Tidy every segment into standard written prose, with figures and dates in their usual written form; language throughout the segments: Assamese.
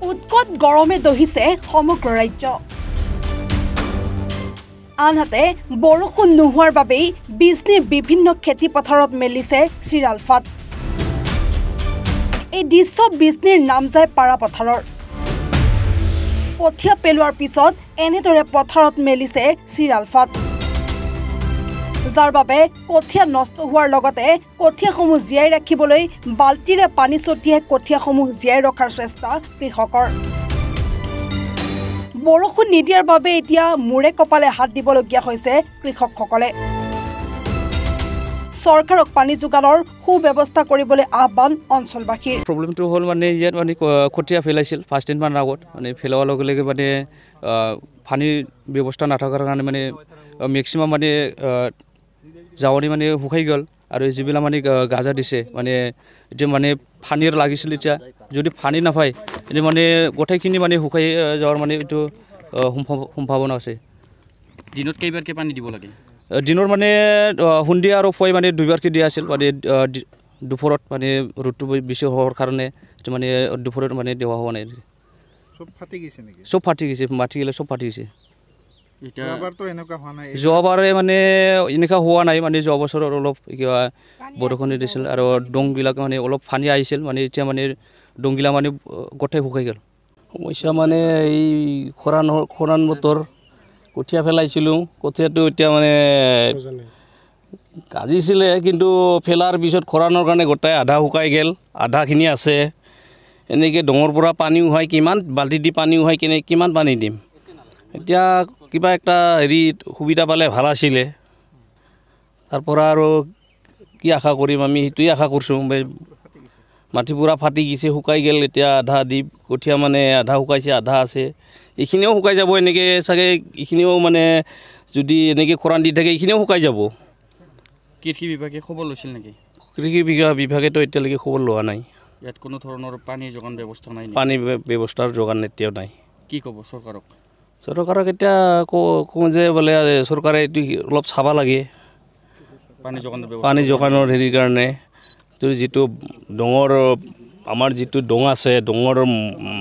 উৎকট গৰমে দহিছে সমগ্ৰ ৰাজ্য আনহাতে বৰষুণ নোহোৱাৰ বাবেই বিজনীৰ বিভিন্ন খেতি পথাৰত মেলিছে চিৰালফাট এই দৃশ্য বিজনীৰ নাম যায় পাৰা পথাৰৰ কঠীয়া পেলোৱাৰ পিছত এনেদৰে পথাৰত মেলিছে চিৰালফাট যাৰ বাবে কঠীয়া নষ্ট হোৱাৰ লগতে কঠীয়াসমূহ জীয়াই ৰাখিবলৈ বাল্টিৰে পানী ছটিয়াই কঠীয়াসমূহ জীয়াই ৰখাৰ চেষ্টা কৃষকৰ বৰষুণ নিদিয়াৰ বাবে এতিয়া মুৰে কপালে হাত দিবলগীয়া হৈছে কৃষকসকলে চৰকাৰক পানী যোগানৰ সুব্যৱস্থা কৰিবলৈ আহ্বান অঞ্চলবাসীৰ প্ৰব্লেমটো হ'ল মানে ইয়াত মানে কঠীয়া ফেলাইছিল 5 দিন মান আগত মানে ফেলোৱাৰ লগে লগে মানে পানীৰ ব্যৱস্থা নাথাকাৰ কাৰণে মানে মেক্সিমাম মানে যাওনি মানে শুকাই গ'ল আৰু যিবিলাক মানে গাজা দিছে মানে যে মানে পানীৰ লাগিছিল এতিয়া যদি পানী নাপায় এনে মানে গোটেইখিনি মানে শুকাই যাওয়াৰ মানে এটো সম্ভাৱনা আছে দিনত কেইবাৰকে পানী দিব লাগে দিনৰ মানে হুন্দিয়া আৰু ফয় মানে দুইবাৰকে দিয়া আছিল মানে দুপৰত মানে ৰুটটো বেছি হোৱাৰ কাৰণে মানে দুপৰত মানে দেওয়া হোৱা নাই সব ফাটি গৈছে নেকি সব ফাটি গৈছে মাটি গলে সব ফাটি গৈছে যোৱাবাৰ তো এনেকুৱা হোৱা নাই যোৱাবাৰে মানে এনেকা হোৱা নাই মানে যোৱা বছৰ অলপ কিবা বৰষুণ দিছিল আৰু ডংবিলাক মানে অলপ পানী আহিছিল মানে এতিয়া মানে ডংগিলা মানে গোটেই শুকাই গ'ল সমস্যা মানে এই খৰান বতৰ কঠীয়া ফেলাইছিলোঁ কঠীয়াটো এতিয়া মানে গাজিছিলে কিন্তু ফেলাৰ পিছত খৰানৰ কাৰণে গোটেই আধা শুকাই গ'ল আধাখিনি আছে এনেকৈ ডঙৰ পৰা পানীও হয় কিমান বাল্টি দি পানীও হয় কিমান পানী দিম এতিয়া কিবা একটা হেৰি সুবিধা পালে ভাল আছিলে তাৰ পৰা আৰু কি আশা কৰিম আমি সেইটোৱে আশা কৰিছোঁ মাটি পুৰা ফাটি গৈছে শুকাই গ'ল এতিয়া আধা দি কঠীয়া মানে আধা শুকাইছে আধা আছে এইখিনিও শুকাই যাব এনেকৈ চাগে এইখিনিও মানে যদি এনেকৈ খৰান দি থাকে এইখিনিও শুকাই যাব কৃষি বিভাগে খবৰ লৈছিল নেকি কৃষি বিভাগেতো এতিয়ালৈকে খবৰ লোৱা নাই ইয়াত কোনো ধৰণৰ পানী যোগান ব্যৱস্থা নাই পানী ব্যৱস্থাৰ যোগান এতিয়াও নাই কি ক'ব চৰকাৰক এতিয়া কওঁ যে বোলে চৰকাৰে এইটো অলপ চাব লাগে পানী যোগানৰ হেৰিৰ কাৰণে যিটো ডঙৰ আমাৰ যিটো ডং আছে ডঙৰ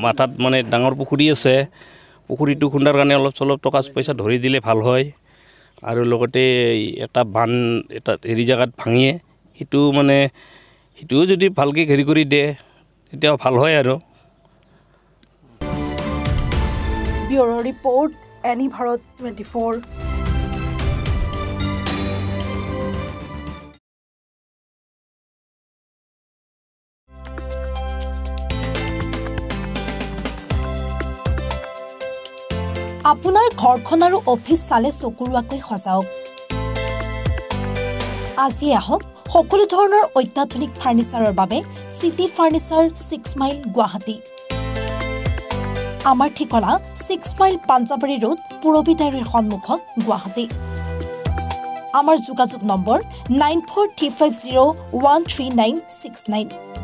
মাথাত মানে ডাঙৰ পুখুৰী আছে পুখুৰীটো খুন্দাৰ কাৰণে অলপ চলপ টকা পইচা ধৰি দিলে ভাল হয় আৰু লগতে এটা বান এটা হেৰি জেগাত ভাঙিয়ে সেইটো মানে সেইটোও যদি ভালকৈ হেৰি কৰি দিয়ে তেতিয়া ভাল হয় আৰু ব্যুৰো ৰিপৰ্ট এনি ভাৰত 24 আপোনাৰ ঘৰখন আৰু অফিচ চালে চকুৰুৱাকৈ সজাওক আজি আহক সকলো ধৰণৰ অত্যাধুনিক ফাৰ্নিচাৰৰ বাবে সিটি ফাৰ্নিচাৰ 6 মাইল গুৱাহাটী আমাৰ ঠিকনা 6 মাইল পাঞ্জাবাৰী ৰোড পুৰবিদাৰীৰ সন্মুখত গুৱাহাটী আমাৰ যোগাযোগ নম্বৰ 9435013969